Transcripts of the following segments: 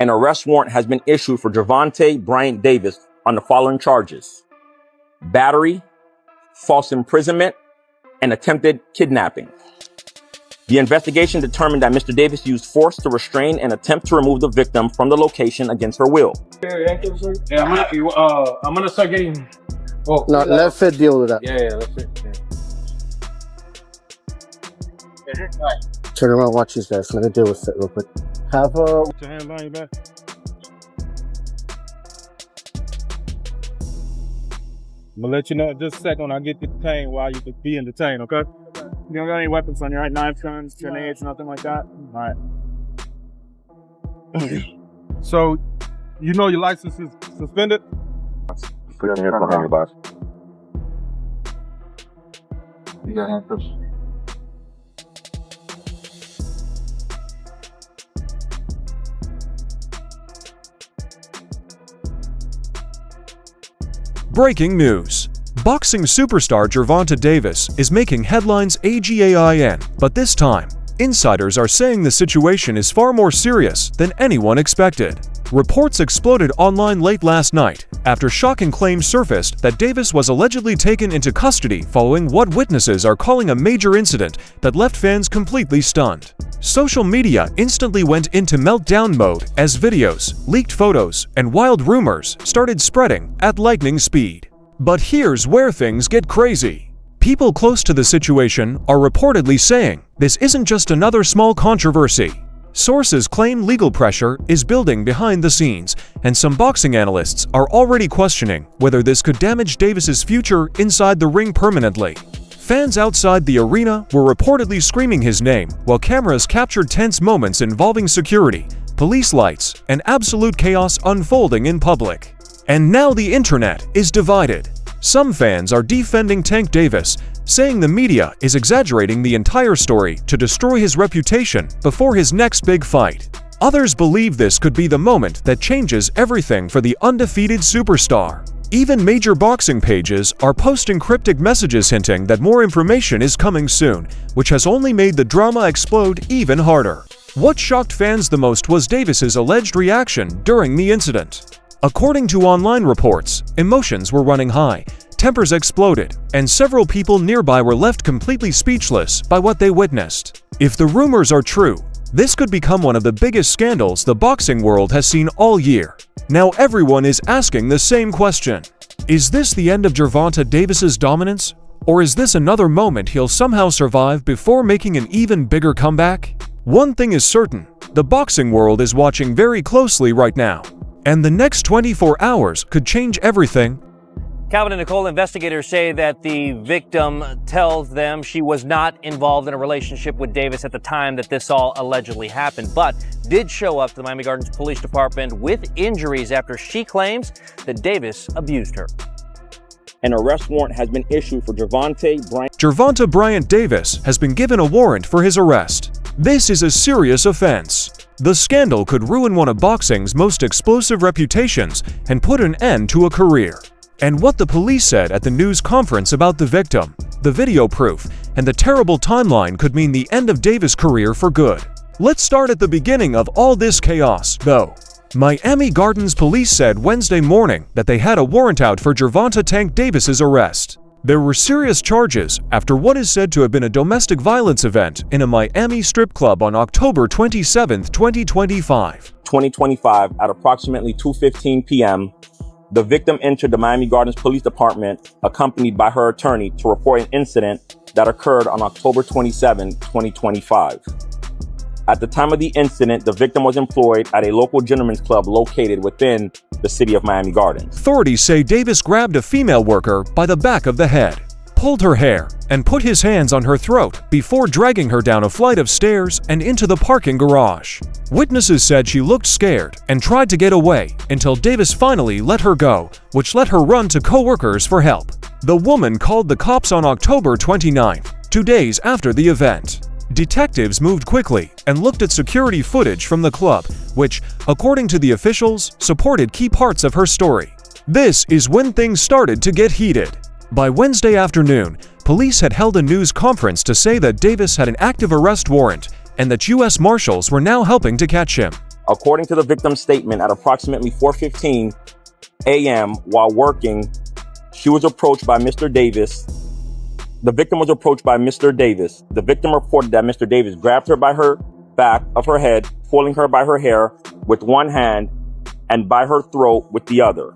An arrest warrant has been issued for Gervonta Davis on the following charges: battery, false imprisonment, and attempted kidnapping. The investigation determined that Mr. Davis used force to restrain and attempt to remove the victim from the location against her will. Yeah, I'm gonna start getting. Oh, no, let Fit deal with that. Yeah, let Fit. Yeah. Turn around, watch these guys. Let me deal with Fit real quick. Have Put your hand behind your back. I'm gonna let you know in just a second when I get detained while you be detained, okay? You don't got any weapons on you, right? Knives, guns, grenades, nothing like that? All right. So, you know your license is suspended? Put your hands behind your back. You got handcuffs? Breaking news. Boxing superstar Gervonta Davis is making headlines again, but this time, insiders are saying the situation is far more serious than anyone expected. Reports exploded online late last night after shocking claims surfaced that Davis was allegedly taken into custody following what witnesses are calling a major incident that left fans completely stunned. Social media instantly went into meltdown mode as videos, leaked photos, and wild rumors started spreading at lightning speed. But here's where things get crazy. People close to the situation are reportedly saying this isn't just another small controversy. Sources claim legal pressure is building behind the scenes, and some boxing analysts are already questioning whether this could damage Davis's future inside the ring permanently. Fans outside the arena were reportedly screaming his name, while cameras captured tense moments involving security, police lights, and absolute chaos unfolding in public. And now the internet is divided. Some fans are defending TankDavis, saying the media is exaggerating the entire story to destroy his reputation before his next big fight. Others believe this could be the moment that changes everything for the undefeated superstar. Even major boxing pages are posting cryptic messages hinting that more information is coming soon, which has only made the drama explode even harder. What shocked fans the most was Davis's alleged reaction during the incident. According to online reports, emotions were running high, tempers exploded, and several people nearby were left completely speechless by what they witnessed. If the rumors are true, this could become one of the biggest scandals the boxing world has seen all year. Now everyone is asking the same question. Is this the end of Gervonta Davis's dominance? Or is this another moment he'll somehow survive before making an even bigger comeback? One thing is certain, the boxing world is watching very closely right now. And the next 24 hours could change everything. Calvin and Nicole, investigators say that the victim tells them she was not involved in a relationship with Davis at the time that this all allegedly happened, but did show up to the Miami Gardens Police Department with injuries after she claims that Davis abused her. An arrest warrant has been issued for Gervonta Davis has been given a warrant for his arrest. This is a serious offense. The scandal could ruin one of boxing's most explosive reputations and put an end to a career. And what the police said at the news conference about the victim, the video proof, and the terrible timeline could mean the end of Davis' career for good. Let's start at the beginning of all this chaos, though. Miami Gardens police said Wednesday morning that they had a warrant out for Gervonta Davis's arrest. There were serious charges after what is said to have been a domestic violence event in a Miami strip club on October 27, 2025. At approximately 2:15 p.m., the victim entered the Miami Gardens Police Department accompanied by her attorney to report an incident that occurred on October 27, 2025. At the time of the incident, the victim was employed at a local gentleman's club located within the city of Miami Gardens. Authorities say Davis grabbed a female worker by the back of the head, pulled her hair, and put his hands on her throat before dragging her down a flight of stairs and into the parking garage. Witnesses said she looked scared and tried to get away until Davis finally let her go, which let her run to co-workers for help. The woman called the cops on October 29th, 2 days after the event. Detectives moved quickly and looked at security footage from the club, which, according to the officials, supported key parts of her story. This is when things started to get heated. By Wednesday afternoon, police had held a news conference to say that Davis had an active arrest warrant and that U.S. Marshals were now helping to catch him. According to the victim's statement, at approximately 4:15 a.m. while working, she was approached by Mr. Davis. The victim was approached by Mr. Davis. The victim reported that Mr. Davis grabbed her by her back of her head, pulling her by her hair with one hand and by her throat with the other.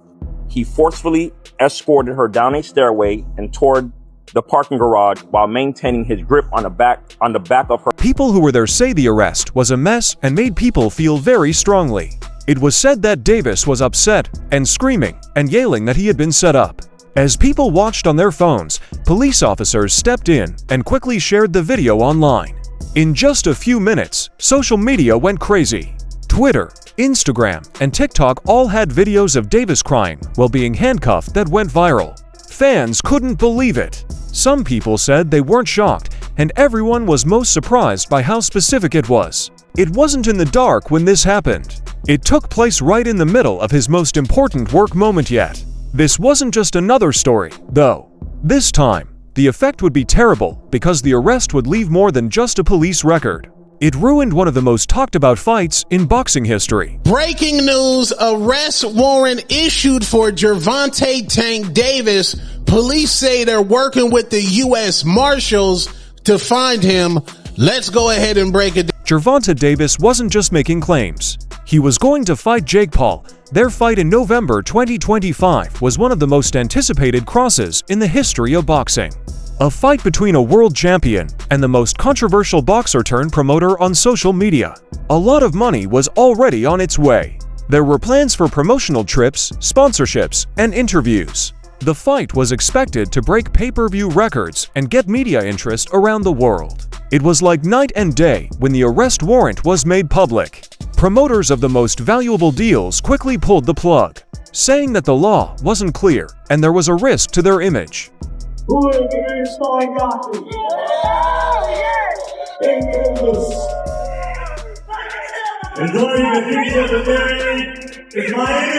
He forcefully escorted her down a stairway and toward the parking garage while maintaining his grip on the back of her. People who were there say the arrest was a mess and made people feel very strongly. It was said that Davis was upset and screaming and yelling that he had been set up. As people watched on their phones, police officers stepped in and quickly shared the video online. In just a few minutes, social media went crazy. Twitter, Instagram, and TikTok all had videos of Davis crying while being handcuffed that went viral. Fans couldn't believe it. Some people said they weren't shocked, and everyone was most surprised by how specific it was. It wasn't in the dark when this happened. It took place right in the middle of his most important work moment yet. This wasn't just another story, though. This time, the effect would be terrible because the arrest would leave more than just a police record. It ruined one of the most talked about fights in boxing history. Breaking news, arrest warrant issued for Gervonta "Tank" Davis. Police say they're working with the U.S. Marshals to find him. Let's go ahead and break it down. Gervonta Davis wasn't just making claims. He was going to fight Jake Paul. Their fight in November 2025 was one of the most anticipated crosses in the history of boxing. A fight between a world champion and the most controversial boxer turned promoter on social media. A lot of money was already on its way. There were plans for promotional trips, sponsorships, and interviews. The fight was expected to break pay-per-view records and get media interest around the world. It was like night and day when the arrest warrant was made public. Promoters of the most valuable deals quickly pulled the plug, saying that the law wasn't clear and there was a risk to their image. Who is the greatest fighting boxer?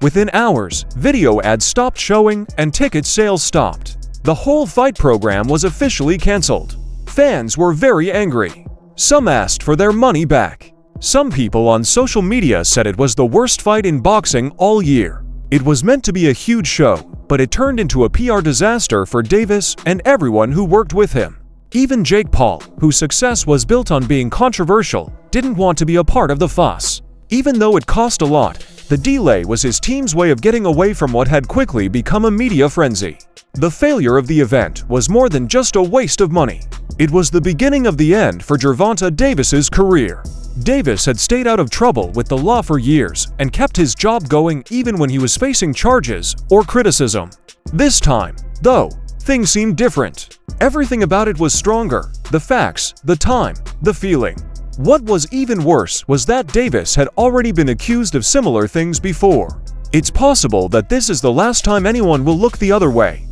Within hours, video ads stopped showing and ticket sales stopped. The whole fight program was officially canceled. Fans were very angry. Some asked for their money back. Some people on social media said it was the worst fight in boxing all year. It was meant to be a huge show, but it turned into a PR disaster for Davis and everyone who worked with him. Even Jake Paul, whose success was built on being controversial, didn't want to be a part of the fuss. Even though it cost a lot, the delay was his team's way of getting away from what had quickly become a media frenzy. The failure of the event was more than just a waste of money. It was the beginning of the end for Gervonta Davis's career. Davis had stayed out of trouble with the law for years and kept his job going even when he was facing charges or criticism. This time, though, things seemed different. Everything about it was stronger: the facts, the time, the feeling. What was even worse was that Davis had already been accused of similar things before. It's possible that this is the last time anyone will look the other way.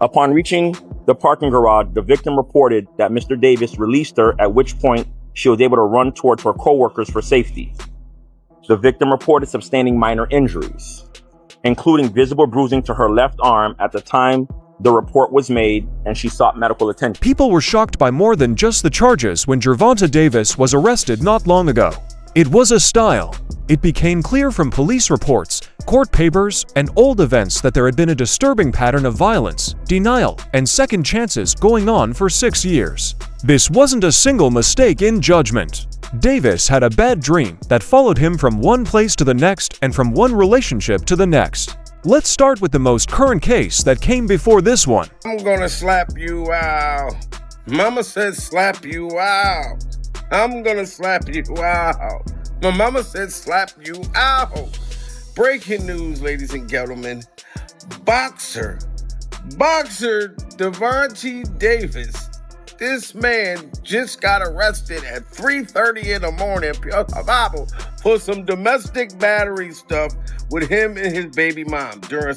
Upon reaching the parking garage, the victim reported that Mr. Davis released her, at which point she was able to run towards her co-workers for safety. The victim reported sustaining minor injuries, including visible bruising to her left arm at the time the report was made, and she sought medical attention. People were shocked by more than just the charges when Gervonta Davis was arrested not long ago. It was a style. It became clear from police reports, court papers, and old events that there had been a disturbing pattern of violence, denial, and second chances going on for 6 years. This wasn't a single mistake in judgment. Davis had a bad dream that followed him from one place to the next and from one relationship to the next. Let's start with the most current case that came before this one. I'm gonna slap you out. Mama said slap you out. I'm gonna slap you out. My mama said slap you out. Breaking news, ladies and gentlemen. Boxer Gervonta Davis. This man just got arrested at 3:30 in the morning for some domestic battery stuff with him and his baby mom during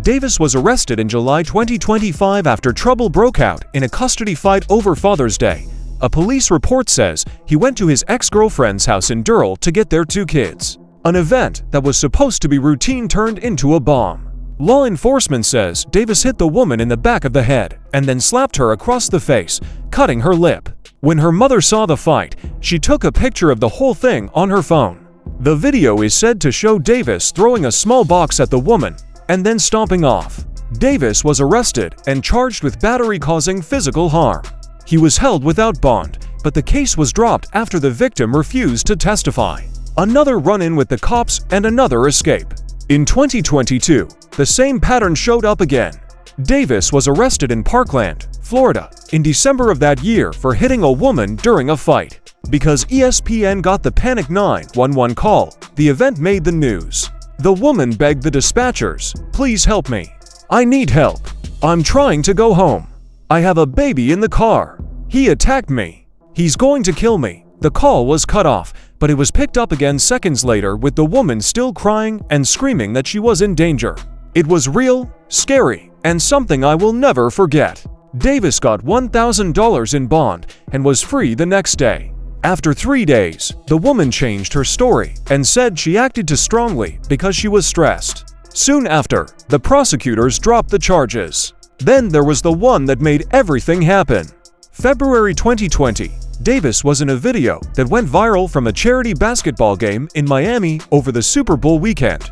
Davis was arrested in July 2025 after trouble broke out in a custody fight over Father's Day. A police report says he went to his ex-girlfriend's house in Durham to get their 2 kids. An event that was supposed to be routine turned into a bomb. Law enforcement says Davis hit the woman in the back of the head and then slapped her across the face, cutting her lip. When her mother saw the fight, she took a picture of the whole thing on her phone. The video is said to show Davis throwing a small box at the woman and then stomping off. Davis was arrested and charged with battery causing physical harm. He was held without bond, but the case was dropped after the victim refused to testify. Another run-in with the cops and another escape. In 2022, the same pattern showed up again. Davis was arrested in Parkland, Florida, in December of that year for hitting a woman during a fight. Because ESPN got the panic 911 call, the event made the news. The woman begged the dispatchers, "Please help me. I need help. I'm trying to go home. I have a baby in the car. He attacked me. He's going to kill me." The call was cut off, but it was picked up again seconds later with the woman still crying and screaming that she was in danger. It was real, scary, and something I will never forget. Davis got $1,000 in bond and was free the next day. After 3 days, the woman changed her story and said she acted too strongly because she was stressed. Soon after, the prosecutors dropped the charges. Then there was the one that made everything happen. February 2020, Davis was in a video that went viral from a charity basketball game in Miami over the Super Bowl weekend.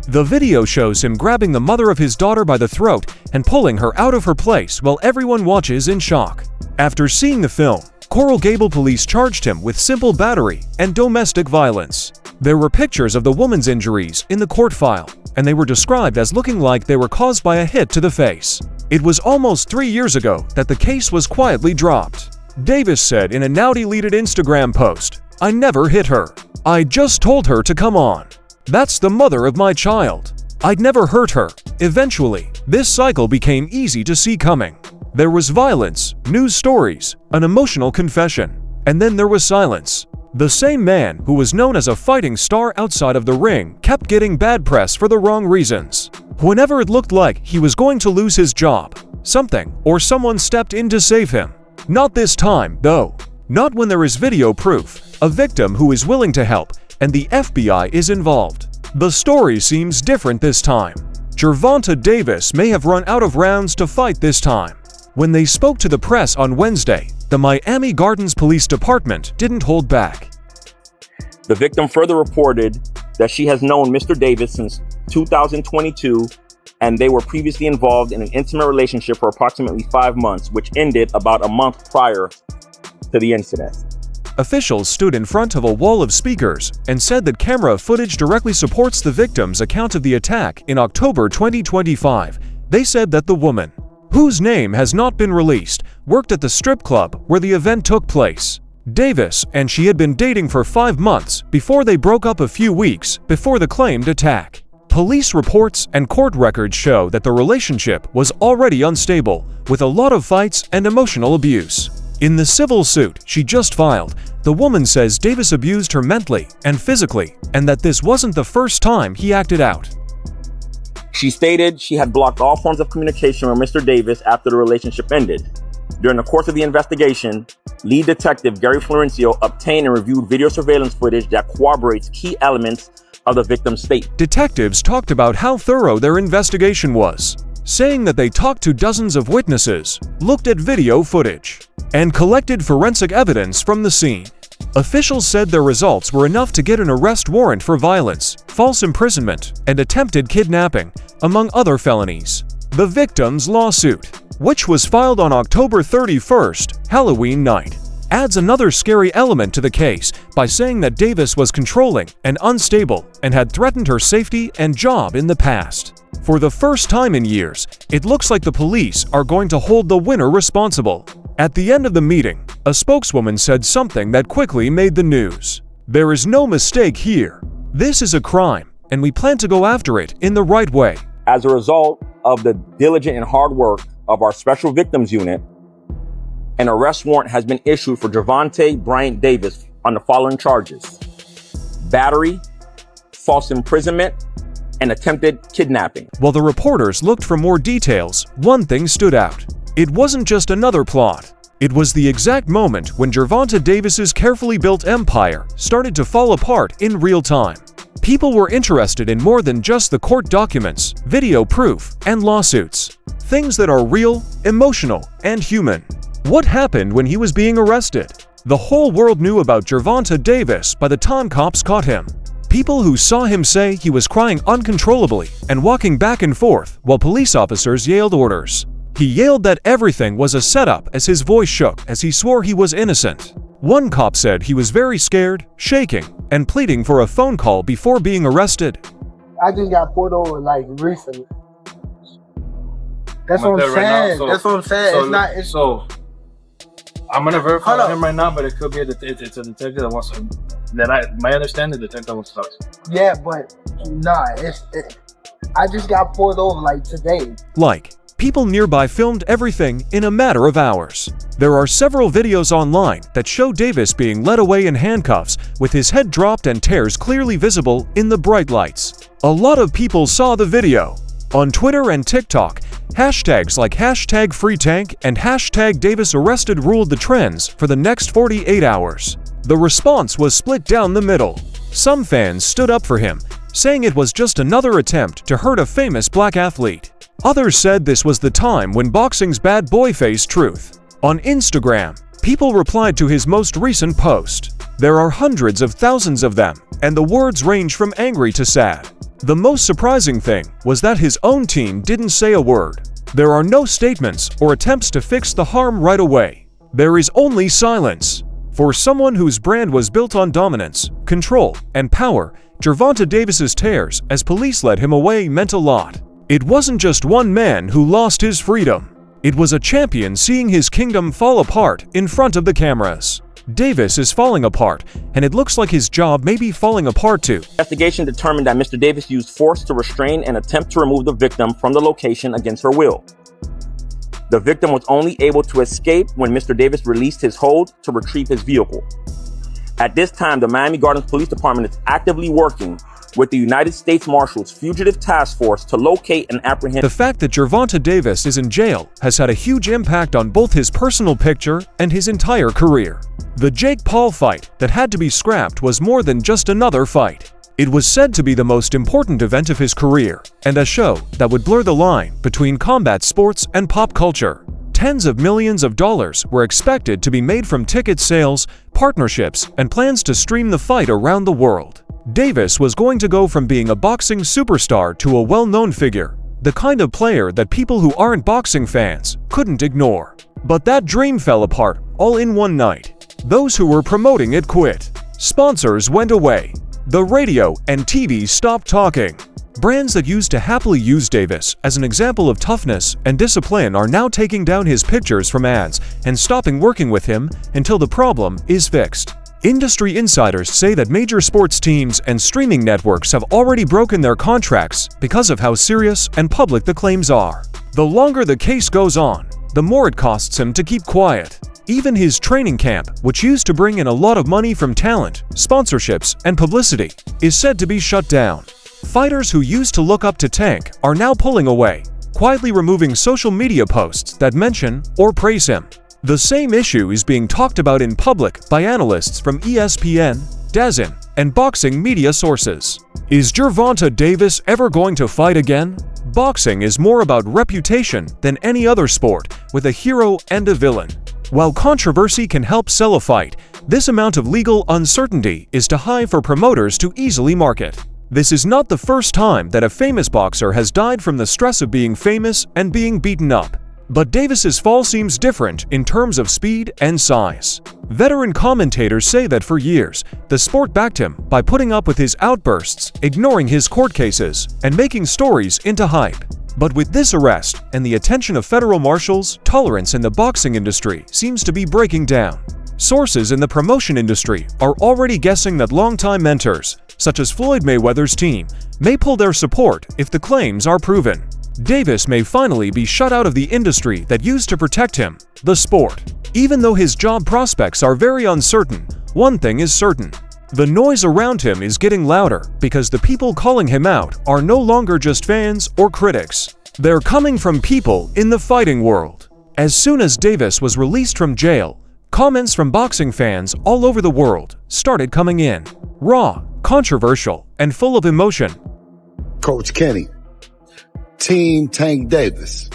The video shows him grabbing the mother of his daughter by the throat and pulling her out of her place while everyone watches in shock. After seeing the film, Coral Gable police charged him with simple battery and domestic violence. There were pictures of the woman's injuries in the court file, and they were described as looking like they were caused by a hit to the face. It was almost 3 years ago that the case was quietly dropped. Davis said in a now-deleted Instagram post, "I never hit her. I just told her to come on. That's the mother of my child. I'd never hurt her." Eventually, this cycle became easy to see coming. There was violence, news stories, an emotional confession, and then there was silence. The same man who was known as a fighting star outside of the ring kept getting bad press for the wrong reasons. Whenever it looked like he was going to lose his job, something or someone stepped in to save him. Not this time, though. Not when there is video proof, a victim who is willing to help, and the FBI is involved. The story seems different this time. Gervonta Davis may have run out of rounds to fight this time. When they spoke to the press on Wednesday, the Miami Gardens Police Department didn't hold back. The victim further reported that she has known Mr. Davis since 2022, and they were previously involved in an intimate relationship for approximately 5 months, which ended about a month prior to the incident. Officials stood in front of a wall of speakers and said that camera footage directly supports the victim's account of the attack in October 2025. They said that the woman, whose name has not been released, worked at the strip club where the event took place. Davis and she had been dating for 5 months before they broke up a few weeks before the claimed attack. Police reports and court records show that the relationship was already unstable, with a lot of fights and emotional abuse. In the civil suit she just filed, the woman says Davis abused her mentally and physically, and that this wasn't the first time he acted out. She stated she had blocked all forms of communication with Mr. Davis after the relationship ended. During the course of the investigation, lead detective Gary Florencio obtained and reviewed video surveillance footage that corroborates key elements of the victim's statement. Detectives talked about how thorough their investigation was, saying that they talked to dozens of witnesses, looked at video footage, and collected forensic evidence from the scene. Officials said their results were enough to get an arrest warrant for violence, false imprisonment, and attempted kidnapping, among other felonies. The victim's lawsuit, which was filed on October 31st, Halloween night, adds another scary element to the case by saying that Davis was controlling and unstable and had threatened her safety and job in the past. For the first time in years, it looks like the police are going to hold the winner responsible. At the end of the meeting, a spokeswoman said something that quickly made the news. "There is no mistake here. This is a crime, and we plan to go after it in the right way." As a result of the diligent and hard work of our Special Victims Unit, an arrest warrant has been issued for Gervonta Bryant Davis on the following charges: battery, false imprisonment, and attempted kidnapping. While the reporters looked for more details, one thing stood out. It wasn't just another plot. It was the exact moment when Gervonta Davis's carefully built empire started to fall apart in real time. People were interested in more than just the court documents, video proof, and lawsuits. Things that are real, emotional, and human. What happened when he was being arrested? The whole world knew about Gervonta Davis by the time cops caught him. People who saw him say he was crying uncontrollably and walking back and forth while police officers yelled orders. He yelled that everything was a setup as his voice shook as he swore he was innocent. One cop said he was very scared, shaking, and pleading for a phone call before being arrested. I just got pulled over like recently. That's what I'm saying. That's what I'm saying. So I'm gonna verify him right now, but it could be it's a detective that wants to. My understanding, the detective wants to talk to. Yeah, but nah, I just got pulled over like today. People nearby filmed everything in a matter of hours. There are several videos online that show Davis being led away in handcuffs with his head dropped and tears clearly visible in the bright lights. A lot of people saw the video. On Twitter and TikTok, hashtags like #FreeTank and #DavisArrested ruled the trends for the next 48 hours. The response was split down the middle. Some fans stood up for him, saying it was just another attempt to hurt a famous black athlete. Others said this was the time when boxing's bad boy faced truth. On Instagram, people replied to his most recent post. There are hundreds of thousands of them, and the words range from angry to sad. The most surprising thing was that his own team didn't say a word. There are no statements or attempts to fix the harm right away. There is only silence. For someone whose brand was built on dominance, control, and power, Gervonta Davis's tears as police led him away meant a lot. It wasn't just one man who lost his freedom. It was a champion seeing his kingdom fall apart in front of the cameras. Davis is falling apart, and it looks like his job may be falling apart too. Investigation determined that Mr. Davis used force to restrain and attempt to remove the victim from the location against her will. The victim was only able to escape when Mr. Davis released his hold to retrieve his vehicle. At this time, the Miami Gardens Police Department is actively working with the United States Marshals Fugitive Task Force to locate and apprehend. The fact that Gervonta Davis is in jail has had a huge impact on both his personal picture and his entire career. The Jake Paul fight that had to be scrapped was more than just another fight. It was said to be the most important event of his career, and a show that would blur the line between combat sports and pop culture. Tens of millions of dollars were expected to be made from ticket sales, partnerships, and plans to stream the fight around the world. Davis was going to go from being a boxing superstar to a well-known figure, the kind of player that people who aren't boxing fans couldn't ignore. But that dream fell apart all in one night. Those who were promoting it quit. Sponsors went away. The radio and TV stopped talking. Brands that used to happily use Davis as an example of toughness and discipline are now taking down his pictures from ads and stopping working with him until the problem is fixed. Industry insiders say that major sports teams and streaming networks have already broken their contracts because of how serious and public the claims are. The longer the case goes on, the more it costs him to keep quiet. Even his training camp, which used to bring in a lot of money from talent, sponsorships, and publicity, is said to be shut down. Fighters who used to look up to Tank are now pulling away, quietly removing social media posts that mention or praise him. The same issue is being talked about in public by analysts from ESPN, DAZN, and boxing media sources. Is Gervonta Davis ever going to fight again? Boxing is more about reputation than any other sport, with a hero and a villain. While controversy can help sell a fight, this amount of legal uncertainty is too high for promoters to easily market. This is not the first time that a famous boxer has died from the stress of being famous and being beaten up. But Davis's fall seems different in terms of speed and size. Veteran commentators say that for years, the sport backed him by putting up with his outbursts, ignoring his court cases, and making stories into hype. But with this arrest and the attention of federal marshals, tolerance in the boxing industry seems to be breaking down. Sources in the promotion industry are already guessing that longtime mentors, such as Floyd Mayweather's team, may pull their support if the claims are proven. Davis may finally be shut out of the industry that used to protect him, the sport. Even though his job prospects are very uncertain, one thing is certain. The noise around him is getting louder because the people calling him out are no longer just fans or critics. They're coming from people in the fighting world. As soon as Davis was released from jail, comments from boxing fans all over the world started coming in. Raw, controversial, and full of emotion. Coach Kenny, Team Tank Davis.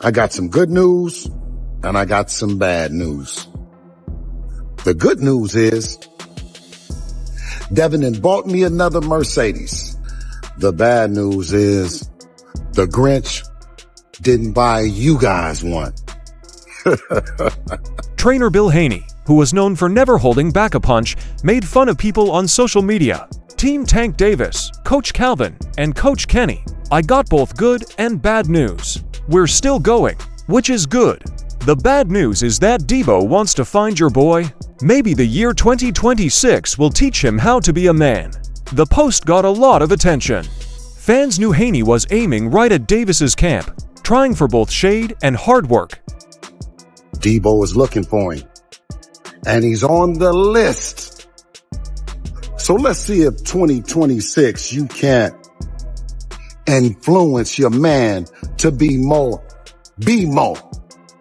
I got some good news and I got some bad news. The good news is Devin had bought me another Mercedes. The bad news is the Grinch didn't buy you guys one. Trainer Bill Haney, who was known for never holding back a punch, made fun of people on social media. Team TankDavis, Coach Calvin, and Coach Kenny. I got both good and bad news. We're still going, which is good. The bad news is that Debo wants to find your boy. Maybe the year 2026 will teach him how to be a man. The post got a lot of attention. Fans knew Haney was aiming right at Davis's camp, trying for both shade and hard work. Debo is looking for him, and he's on the list. So let's see if 2026 you can't influence your man to be more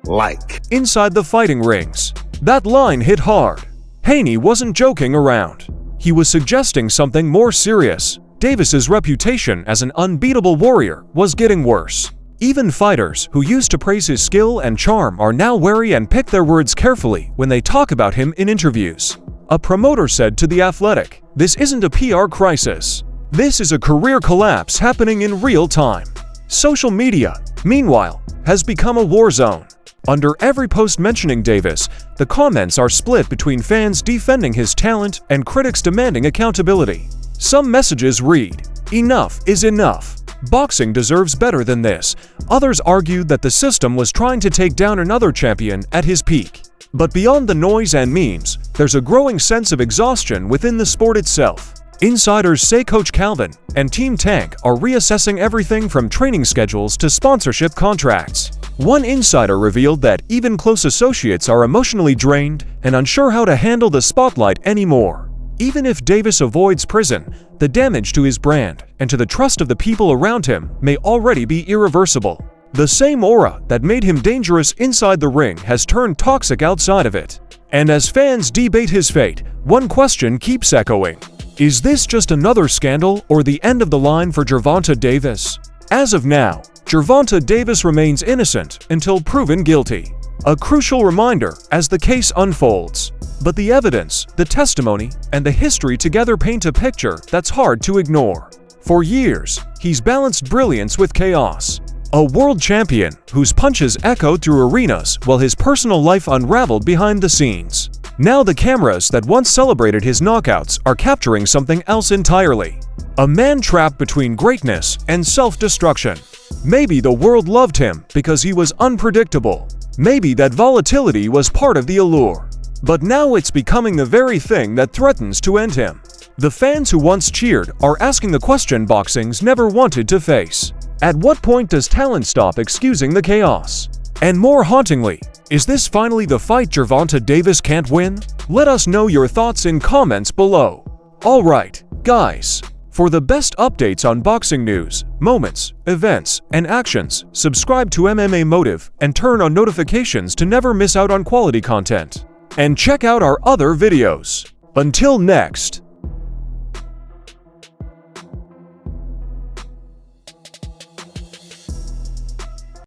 like. Inside the fighting rings, that line hit hard. Haney wasn't joking around. He was suggesting something more serious. Davis's reputation as an unbeatable warrior was getting worse. Even fighters who used to praise his skill and charm are now wary and pick their words carefully when they talk about him in interviews. A promoter said to The Athletic, "This isn't a PR crisis. This is a career collapse happening in real time." Social media, meanwhile, has become a war zone. Under every post mentioning Davis, the comments are split between fans defending his talent and critics demanding accountability. Some messages read, "Enough is enough. Boxing deserves better than this." Others argued that the system was trying to take down another champion at his peak. But beyond the noise and memes, there's a growing sense of exhaustion within the sport itself. Insiders say Coach Calvin and Team Tank are reassessing everything from training schedules to sponsorship contracts. One insider revealed that even close associates are emotionally drained and unsure how to handle the spotlight anymore. Even if Davis avoids prison, the damage to his brand and to the trust of the people around him may already be irreversible. The same aura that made him dangerous inside the ring has turned toxic outside of it. And as fans debate his fate, one question keeps echoing. Is this just another scandal or the end of the line for Gervonta Davis? As of now, Gervonta Davis remains innocent until proven guilty. A crucial reminder as the case unfolds. But the evidence, the testimony, and the history together paint a picture that's hard to ignore. For years, he's balanced brilliance with chaos. A world champion whose punches echoed through arenas while his personal life unraveled behind the scenes. Now the cameras that once celebrated his knockouts are capturing something else entirely. A man trapped between greatness and self-destruction. Maybe the world loved him because he was unpredictable. Maybe that volatility was part of the allure. But now it's becoming the very thing that threatens to end him. The fans who once cheered are asking the question boxing's never wanted to face. At what point does talent stop excusing the chaos? And more hauntingly, is this finally the fight Gervonta Davis can't win? Let us know your thoughts in comments below. Alright, guys. For the best updates on boxing news, moments, events, and actions, subscribe to MMA Motive and turn on notifications to never miss out on quality content. And check out our other videos. Until next.